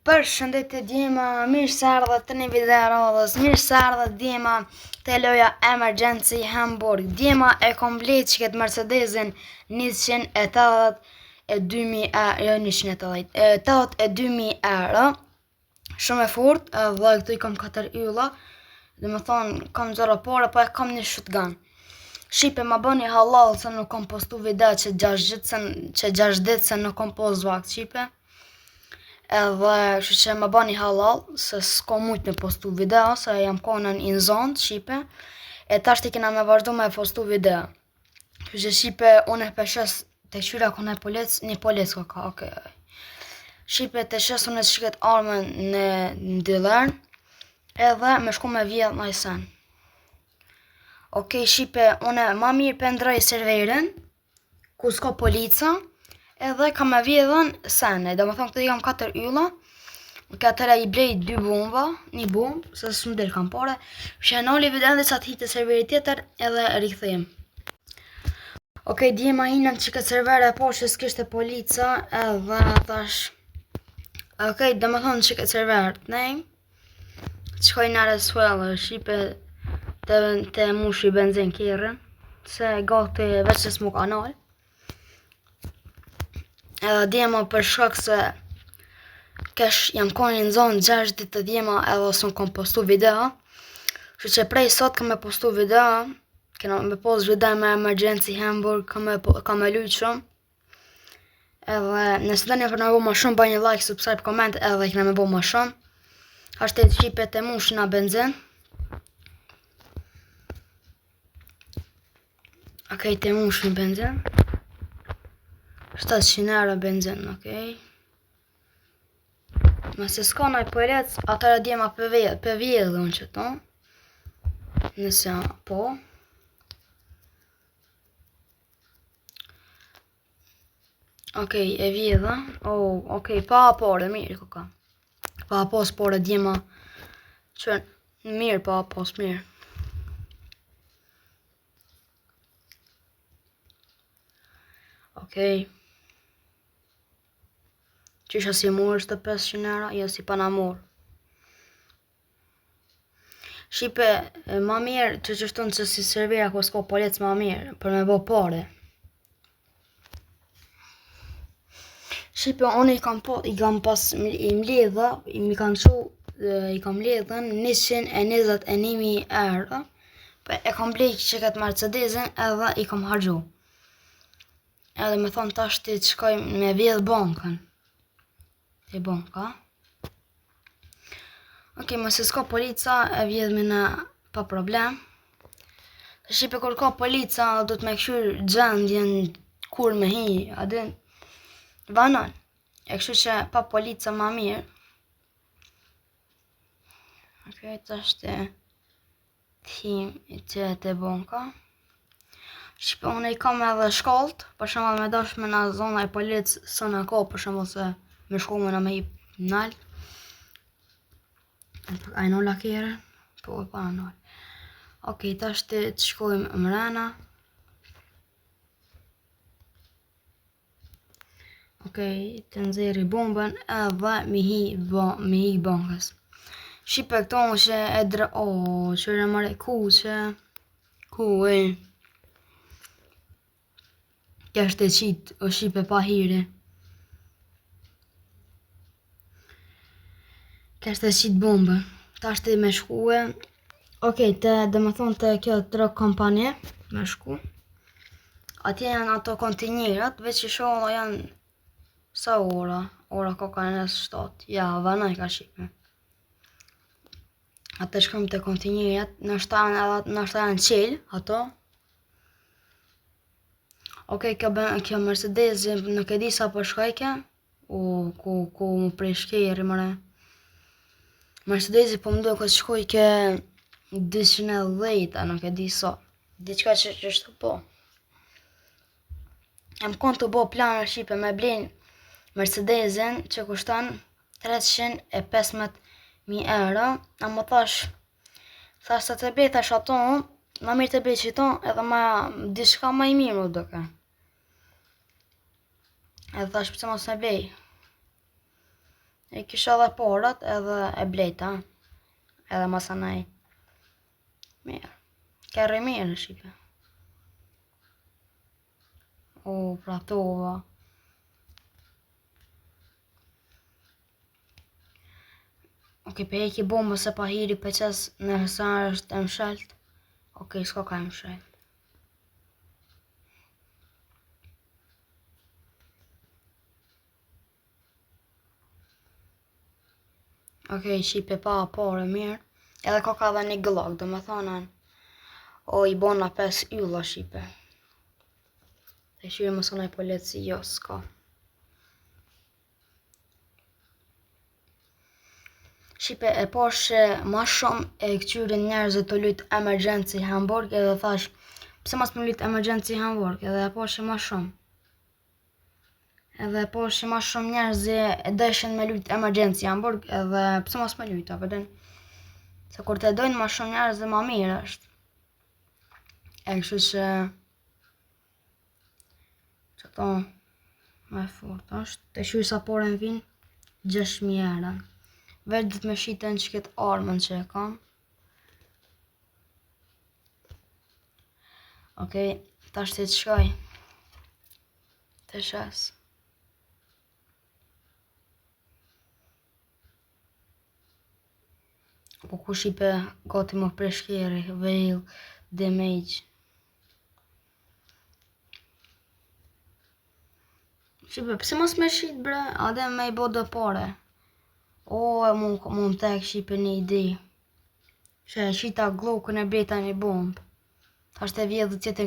Përshëndetje djema, mirë se ardhët të një video radhës, mirë se ardhët djema të loja Emergency Hamburg. Djema e komplet që këtë Mercedesin 82.000 euro, shumë e fort, dhe këtu i kam 4 ylla, dhe me thonë kam 0 pore, po e kam një shotgun. Shipe ma bëni halal se nuk kam postu video që 6 ditë se nuk kam post vakt shipe. Edhe që që më bani halal, se s'ko mujt me postu video, se jam konën in zonë, shipe, e tash t'i kena me vazhdu me postu video. Që shipe, unë e peshes të qyra ku një polic ka, okej. Shipe, të shes unë e shiket armën në dealer, edhe me shku me vjedh në ajsen. Okej, shipe, unë ma mirë pendroj serverin, ku s'ko polica, edhe kam e vjedhën sene, dhe më thonë këtë i kam 4 ylla, këtëra i blej 2 bomba, një bombë, se së më del kam pare, që e noli videon dhe sa të hitë serveri tjetër edhe rikëthim. Okej, djema hinën që këtë servere po që s'kishte polica edhe thash. Okej, dhe më thonë që këtë server të nejmë, qkoj në resuelë, shipe të mushi benzin kjerën, se gati veç që s'mu kanal. Edhe djema për shkak se kesh jam koni në zonë 6 ditë të djema edhe s'u kom postu video. Që që prej sot kam me postu video, kena me post video me Emergency Hamburg, kam me lujt shumë. Edhe nëse dhe një për në bo ma shumë, bëj një like, subscribe, comment edhe kena me bo ma shumë. Hashtet shipe të mush na benzin. Okej, të mush në benzin. 700 euro benzin, okej. Nëse s'ka naj përrec, atëra djema për vjedhën që to. Nëse po. Okej, e vjedhën. Okej, pa apore, mirë kuka. Pa apos pore djema. Që mirë, pa apos, mirë. Okej. Qysha si morë është të 500 euro, jo si pana morë. Shipe, ma mirë që qështun që si servira ku s'ko polic ma mirë, për me bo pare. Shipe, unë i kam pas i mledha, i kam mledhen 121.000 euro, e kam blejk që këtë Mercedesin edhe i kam hargju. Edhe me thonë tash ti të shkoj me vjedh bankën. Te banka. Okej, mëse s'ka polica, e vjedhmi në pa problem. Shipe kur ka polica, do të me këshyr gjendjen kur me hi, adin vanon. E kështu që pa polica ma mirë. Okej, tash të him që te banka. Shipe unë i kam edhe shkallët, për shembull me dash me na zona e policë së në ka, për shembull se me shku me na me hip nalë. A i nolla kjere? Po e pa në nollë. Okej, tash të shkojmë mrena. Okej, të nxeri bombën edhe mi hi bankës. Shipe këto më që e dre... që e mare ku që... Ku e... Kështë e qitë o shipe pa hiri. Kështë e qitë bombë. Ta është me shkue. Okej, dhe më thonë të kjo të kompanie. Me shku. Atje janë ato kontinjerat. Veç që shohë janë... Sa ora? Ora ka 7. Ja, vanaj ka shqipe. Ate shkëm të kontinjerat. Nështë janë qelë. Ato. Okej, kjo Mercedes nuk e di sa për shkajke. Ku më prej shkejri mëre. Mercedesi po më duke që shkojke 210, nuk e di sa. Diqka që është po. Jam konë të bo planë shipe me blin Mercedesin që kushton 315.000 euro. A më thash se të bej thash ato, ma mirë të bej që to edhe ma diçka ma i mirë më duke. Edhe thash pëse mos me bej. E kisha edhe parat edhe e blejta, edhe masanaj. Mirë, kërri mirë në Shqipe. O, pratova. Oke, pe e ki bombë se pa hiri për qes në hësar është e mshelt. Oke, s'ka ka e mshelt. Oke, Shqipe pa pare mirë. Edhe ka dhe një glok, do me thonan. O, i bona 5 ylla Shqipe. E shqyri më sonaj polici, jo, s'ka. Shqipe e pash që ma shumë e këqyrin njerëzit të lutë emergency Hamburg edhe thash pse mas më lutë emergency Hamburg edhe e pash që ma shumë. Edhe e pash që ma shumë njerëzit e deshin me lutë emergency Hamburg edhe pse mas më lutë, apëtën. Se kur të dojnë ma shumë njerëzit ma mirë është. E kështu që to me fort është. Të shuj sa poren vinë 6.000 euro. Vetë dhëtë me shiten që këtë armën që e kam. Okej, tash të shkoj. Të shes. Po ku Shqipe gati më preshkjeri, veil, damage. Shqipe, pëse mos me shqit bre, adhe me i bo dë pare. O, e mu më tek Shqipe një ide. Që e shqita glokën e beta një bombë. Ta shte vjedhë tjetër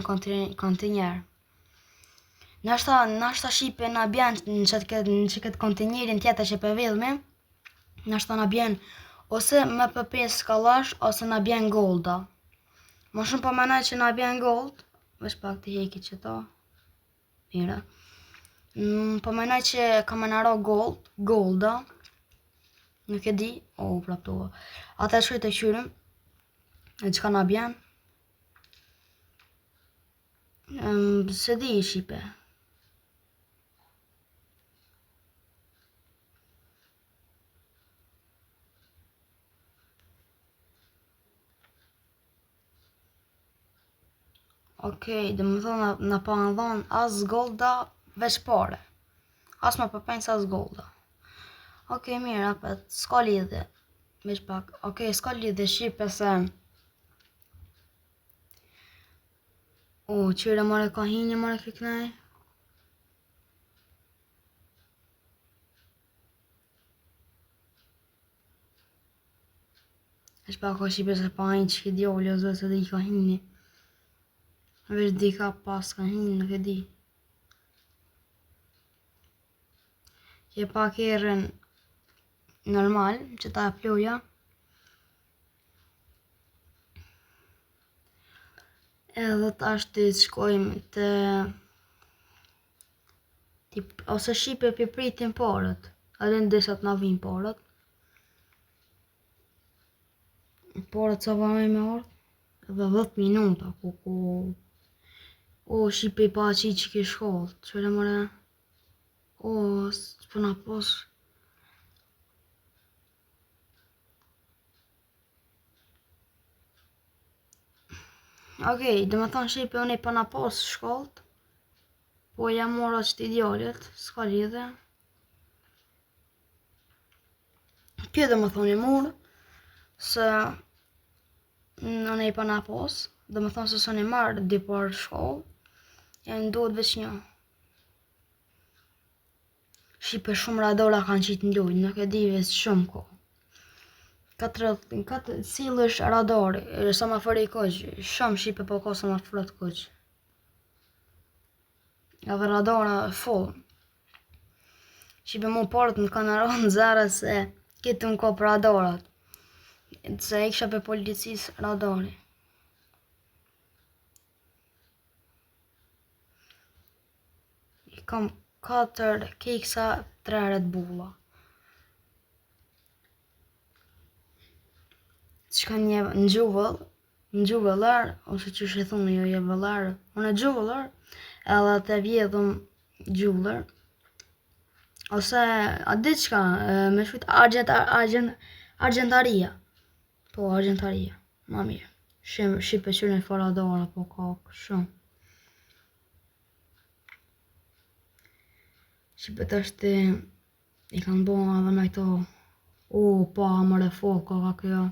kontinjer. Nashta Shqipe na bjen në që këtë kontinjerin tjetër që për vjedhme, nashta na bjen ose me për 5 kalash, ose na bjen golda. Më shumë po menaj që na bjen gold, vesh pak të heki që ta. Mira. Po menaj që ka menaro golda. Nuk e di, praptova. Ata e shkoj të këshyrim, e që ka na bjen. Se di Shqipe. Okej, dhe më thonë në pa në dhonë as golda veç pare. As më përpenjës as golda. Okej, mirë, apet, s'ka lidhe. Veç pak, okej, s'ka lidhe Shqipe se... qyre more ka hinje more këknej. Veç pak ka Shqipe se pa hinjë që ki djolli, o zë se dhe i ka hinje. Veç di ka pas ka hinjë, nuk e di. Që pak erën normal, që ta e ploja. Edhe tash të shkojmë të... ose Shqipe për pritin parët. Edhe në desat na vinë parët. Parët sa përmej me ardhë. Edhe 10 minuta, O, Shqipe i pa qi që ki shkollë. Qëre mëre... s'puna pos... Okej, dhe me thonë Shqipe unë i pa na pas shkollët. Po jam mora që t'i s'ka lidhe. Kjo dhe me thonë i murë, se unë i pa na pas, dhe me thonë se së një marrë di par shkollë, e ndodhë veç një. Shqipe shumë radora kanë qitë në lujnë, nuk e di veç shumë ko. 4 cilësh radari, sa ma fërë i koqë, shumë Shqipe po ka sa ma fërët koqë. Edhe radara full. Shqipe mu parët në kanë aronë zara se kitë më ka për radarat. Se e kisha për policisë radari. I kam 4 keksa, 3 Red Bulla. Që ka një në gjuvëllar, ose që shë thunë jo je vëllar, unë e gjuvëllar, edhe të vjedhëm gjuvëllar, Ose a diçka me shkujt Argentaria. Po, Argentaria. Ma mirë. Shqipe qyrë në faradora, po kakë, shumë. Shqipe të është i kanë bo edhe në këto pa mëre foka ka kjo.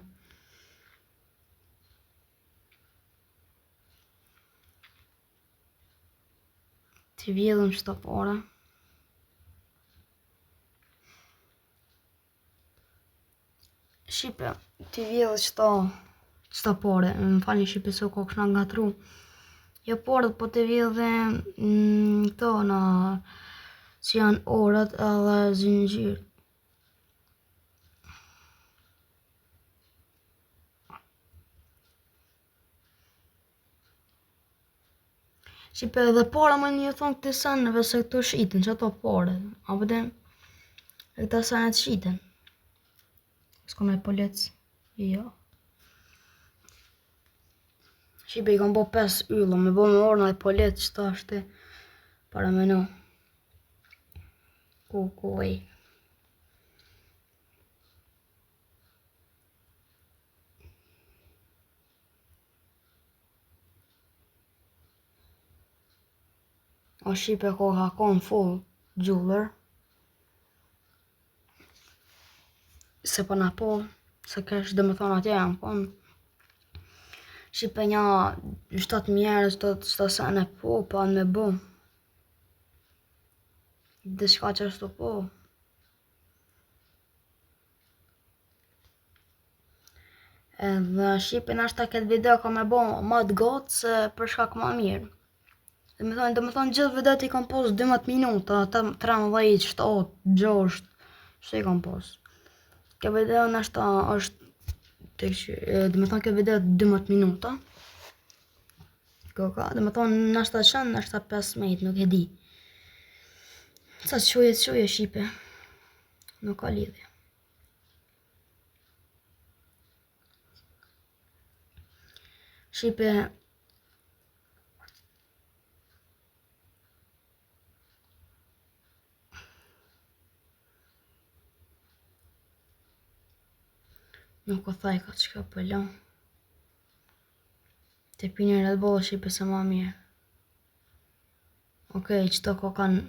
Ti vjedhëm qëta pare. Shqipe, ti vjedhë qëta pare. Më falni Shqipe se ka këshna nga tru. Jo porët, po ti vjedhë këto në që janë orët edhe zinxhirë. Shqipe edhe para më një thonë këti senëve se këto shiten, që ato pare. A përdem, e këta senet shiten. S'ka me polec, jo. Shqipe i kam bo 5 ylla, me bo me orna e polec që ta është para me no. Kukuj. O Shqipe ko ka konë full gjullër. Se po na po, se kesh dhe me thonë atje janë konë. Shqipe nja 7.000 erë qëta sene po, pa në me bo. Dhe shka që është të po. Edhe Shqipe nashta këtë video ka me bo ma të gotë se për shkak ma mirë. Dhe me thonë gjithë videot i kam post 12 minuta, 13, 7, 6, që i kam post. Kjo video nashta është, dhe me thonë kjo video 12 minuta. Dhe me thonë nashta qënë, nashta 15, nuk e di. Sa që quje Shqipe, nuk ka lidhje. Shqipe nuk o thaj ka qka pëllon. Të pini Red Bull Shqipe se ma mirë. Okej, qëto ko kanë...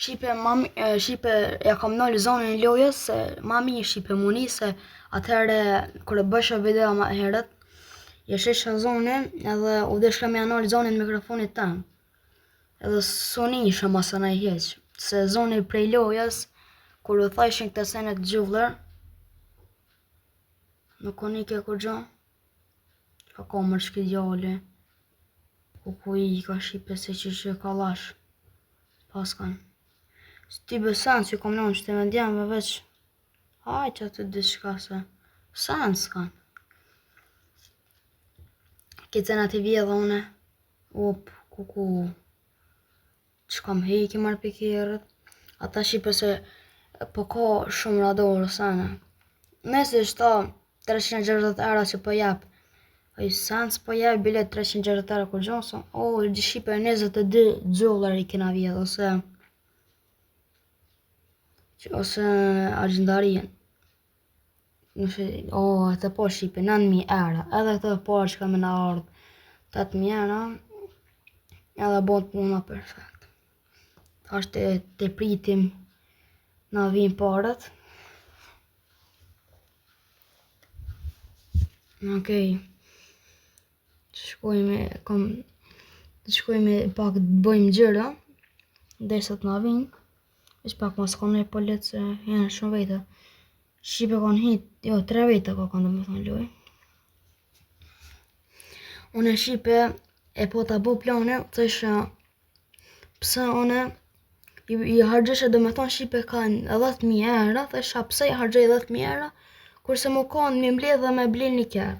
Shqipe ja kam nëllë zonën e lojës se ma mirë Shqipe muni se atëhere kërë bësha video ma herët jeshisha zonën edhe u deshka me nëllë zonën mikrofonit tamë. Edhe s'uni isha masana i heqë se zonën prej lojës kërë u thajshin këte senet gjuvler nuk oni ke kur gjo ka komër shki djali ku i ka Shqipe se që që ka lash paskan. Ti besan që kom nënë që të me ndjemve veç haj që atë diçka se sen s'kan. Këtë cena t'i vjedha une kuku që kam hejki marrë për kjerët. Ata Shqipe se po ka shumë radorë sana. Nese shta 360 euro që po jep. A i sen s'po jep bilet 360 euro kur gjonsa. O, Shqipe 22 gjollar i kena vjedha ose Argentarien. O, të po Shqipe 9.000 euro. Edhe këto po që kam në ardhë 8.000 euro. Edhe bot puna perfekt. Ashtë të pritim na vim parët. Okej. Shkojme pak të bëjmë gjëra. Derisa të na vim. Veç pak ma s'kon e polet se janë shumë vete. Shqipe kanë hit, jo 3 vete ka kanë dhe me thonë loj. Une Shqipe e po ta bo plane, të isha pse une i hargjëshe dhe me thonë Shqipe kanë 10.000 euro, të isha pse i hargjëj 10.000 euro, kurse mu kanë mi mbledh dhe me blin një kërë.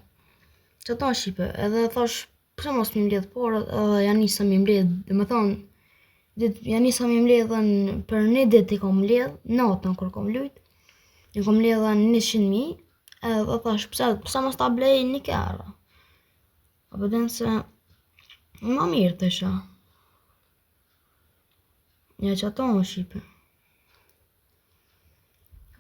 Që tonë Shqipe, edhe thash pse mos mi mbledh porët, edhe janë njësa mi mbledh, dhe me thonë janë njësa mi mbledhen për një dit i kom mbledh, natën kur kom lujt, i kom mbledhen 100.000, edhe thash pse mos ta blej një kërë. A përdem se ma mirë të isha. Ja që ato më Shqipe.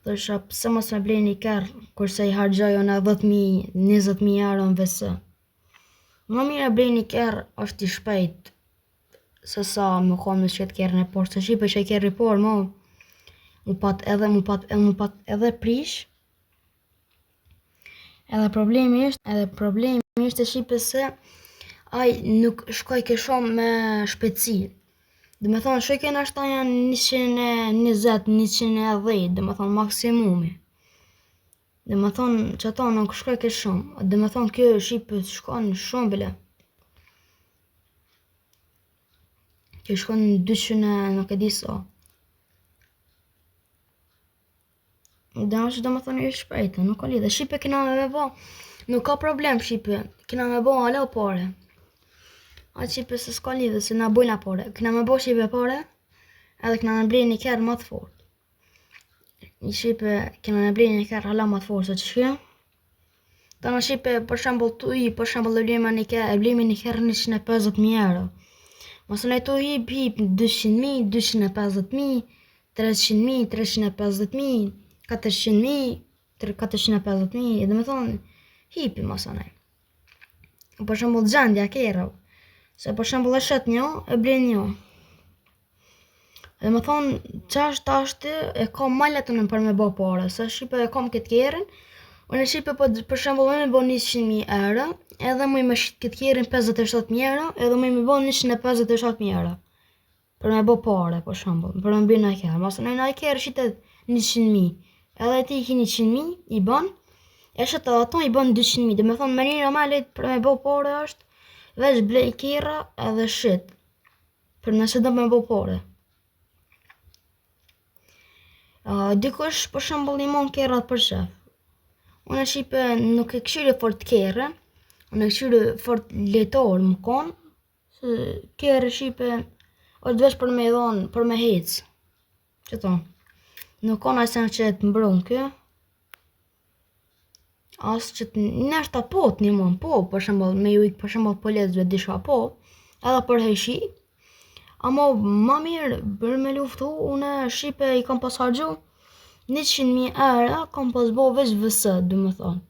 Thësha pse mos me blej një kerr kurse i harxoj unë 10.000, 20.000 euro në VS. Më mire blej një kerr është i shpejt se sa më konë me qëtë kerrën e porë. Se Shqipe që i kerri porë mu pat edhe prish. Edhe problemi është Shqipe se ai nuk shkoj ke shumë me shpejtësi. Dhe me thonë, shojke në ashta janë 120, 110, dhe me thonë maksimumi. Dhe me thonë që ato nuk shkoj ke shumë. Dhe me thonë, kjo Shqipe shkon shumë bile. Kjo shkon 200, nuk e di sa. Dhe është dhe me thonë i shpejtë, nuk o lidhe. Shqipe kina me bo, nuk ka problem Shqipe, kina me bo alo pare. A Shqipe se s'ka lidhe, se na bujna pare. Kina me bo Shqipe pare, edhe kina me blej një kerë më të fort. Një Shqipe kina me blej një kerë hala më të fort se që shkjo. Ta në Shqipe, për shembull tu i, për shembull e blejme një kerë 150.000 euro. Mos në tu hip 200.000, 250.000, 300.000, 350.000, 400.000, 450.000, dhe me thonë hipi mos në. Për shembull gjendja kerë. Se për shembull e shet një, e blen një. Dhe me thonë, ashtë e kam maletën për me bo pare, se Shqipe e kam këtë kerën, unë e Shqipe për shembull me bo 100.000 euro, edhe mu i me shqit këtë kerën 57.000 euro, edhe mu i me bo 157.000 euro. Për me bo pare, për shembull, për me bërë në kerë. Masë në i kerë shqitet 100.000, edhe ti ki 100.000, i ban, e shet edhe ato i ban 200.000, dhe me thonë, menira ma lejtë për me bo pare është, veç blej kera edhe shit, për nëse do me bo pare. Dikush për shembull i mon kerat për shef. Unë e Shqipe nuk e këshyri fort kerën, unë e këshyri fort letor më konë, se kerë Shqipe është veç për me dhonë, për me hecë. Që thonë, nuk konë asën që të mbron kjo. Asë që të nështë po të një mon, po, për shembull, me ju ikë për shembull polezve disha po, edhe për heshi, ama ma mirë për me luftu, une Shqipe i kam pas hargju 100.000 euro, kam pas bo veç VS, dhe me thonë.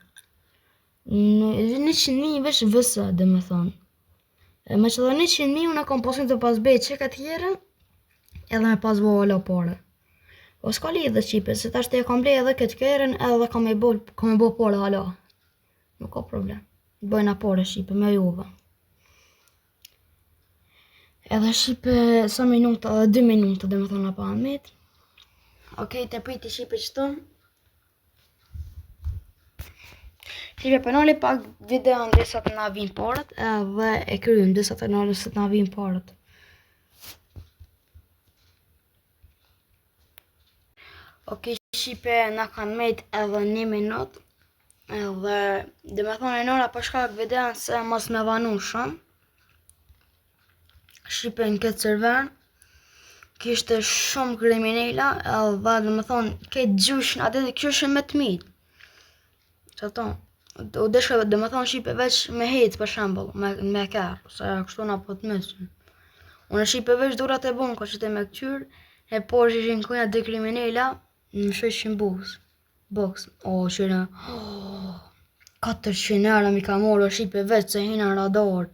100.000 veç VS, dhe me thonë. Me që dhe 100.000 une kam pasin të pas bejt që këtë tjere, edhe me pas bo alo pare. O s'ka lidhe Shqipe, se tashtë e kam blej edhe këtë kerën, edhe kam e bo pare hala. Nuk ka problem. Bëjna pare Shqipe, me juve. Edhe Shqipe, sa minuta, edhe 2 minuta, dhe me thonë pa amit. Okej, të priti Shqipe qëtu. Shqipe, përnoli pak video në disa të na vim parët, edhe e kryim disa të nalë se të na vim parët. Okej, Shqipe, na kanë mejt edhe 1 minut, edhe dhe me thonë e nora për shkak videon se mos me vanu shumë. Shqipe në këtë server, kishte shumë kriminella, edhe dhe me thonë, këtë gjushin, atë dhe këshushin me të mitë. Që to, u deshke dhe me thonë Shqipe veç me hecë për shembull, me kërë, se kështu na po të mësën. Unë Shqipe veç durat e bunë, ka që te me këqyrë, e por që ishin kuja dhe kriminella, në shëshin box, o qyre, 400 euro mi ka morë Shqipe veç se hina radar,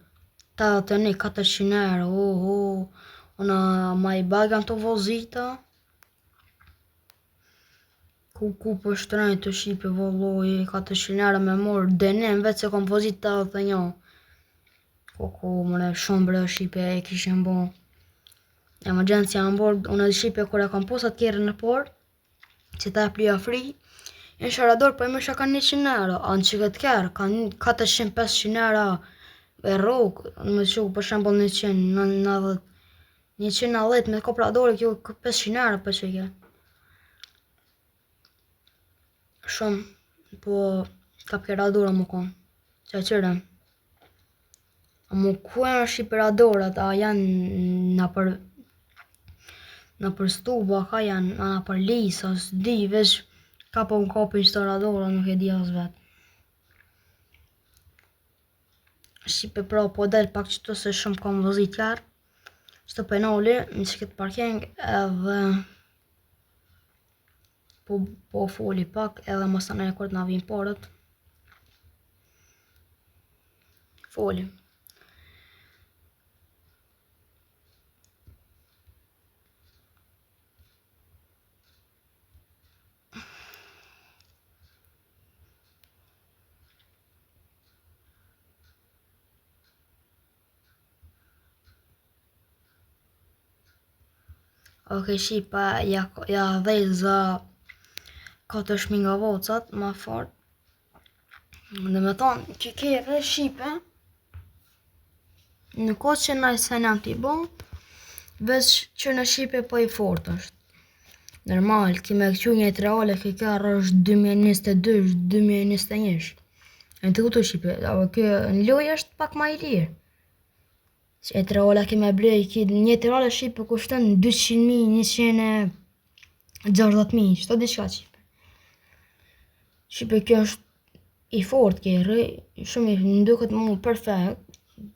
81, 400 euro, ona ma i bagan të vozita, ku për shtrejnë të Shqipe vëlloj, 400 euro me morë, denim veç se kom vozita dhe një, ku mëre shumë bre Shqipe e kishin bo, emergencija në bord, unë dhe Shqipe kër e kom posat kjerën në port, që ta plija fri, në sharador për më shaka 100 euro, anë që këtë kërë, ka 400-500 euro e rogë, në që për shembull 190 me kopradore, kjo 500 euro për që ke. Shumë, po ka për radora më konë, që qëre. A më ku e në shqiperadorat, a janë në për stuba, ka janë në për lisa, s'di, veç ka po më kapin shtaradora, nuk e di as vetë. Shqipe pra po del pak qëto se shumë kam vëzit jarë, Shtë penoli, në që këtë parking edhe po foli pak edhe mos të nejë kur të na vin parët. Foli. Ok, shipa ja dhej za 4.000 nga vocat, ma fort. Dhe me thonë, që kere shipe, nuk o që na se jam t'i bo, veç që në shipe po i fort është. Normal, ki me këqy një reale, ki kërë është 2022, 2021. E në të këtu shipe, apo kjo në loj është pak ma i lirë. Që e reale ki me blej, një reale shipe kushtën 200.000, 160.000, qëto diçka shipe. Shipe kjo është i fort kërë, shumë i nduket mu perfekt.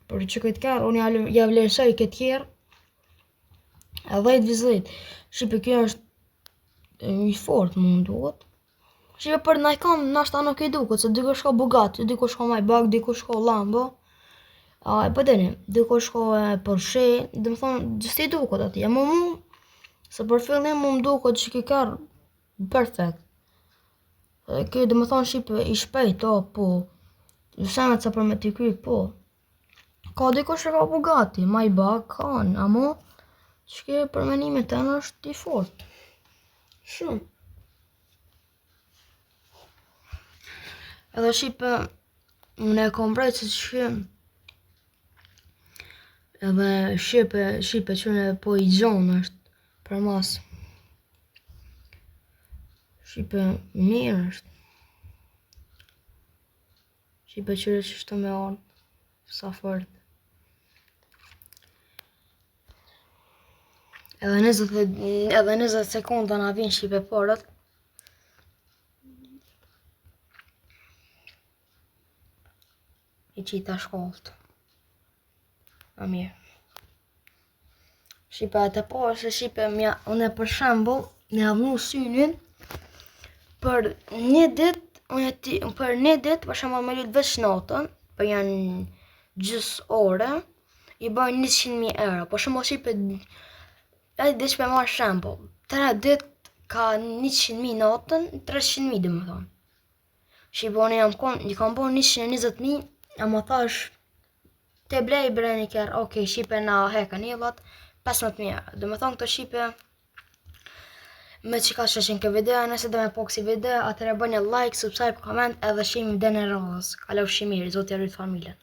Por që këtë kërë, unë ja vlerësoj këtë kërë e 10 vizit. Shipe kjo është i fort mu nduket. Shipe për najkam nashta nuk i duket, se dikush ka Bugatti, dikush ka Maybach, dikush ka Lambo. E po dini, dikush ka Porsche, dhe më thonë, gjithë i duket ati. E mu, se për fillim mu më duket që këtë kërë perfekt. Kjo dhe më thonë shipe i shpejt, po. Senet se për me t'i kry, po. Ka dikush që ka Bugatti, Maybach, kanë, amo që kjo për menime të në është i fort. Shumë. Edhe shipe, unë e kom brejtë që edhe shipe që në po i gjonë është për mas. Shipe mirë është. Shipe qyre që shtë me ardhë, sa fort. Edhe 20 sekonda na vin shipe parët. I qita shkollët. A mirë. Shipe atë parë se shipe unë për shembull me avnu synin për një dit, për shembull me lut veç natën, për janë gjys ore, i bën 100.000 euro. Për shembull shipe ai diç me marr shembull. 3 dit ka 100.000 natën, 300.000 dhe më thonë. Shipe unë i kam bon 120.000, a më thash te blej bre një kërë, ok, shipe na heka një lat, 15.000 euro. Dhe më thonë këto shipe, me që ka sheshin këtë video, nëse dhe me po kësi video, atëre bënje like, subscribe, comment, edhe shimi dhe në rrës. Kalo shimiri, zotë ja rritë familjen.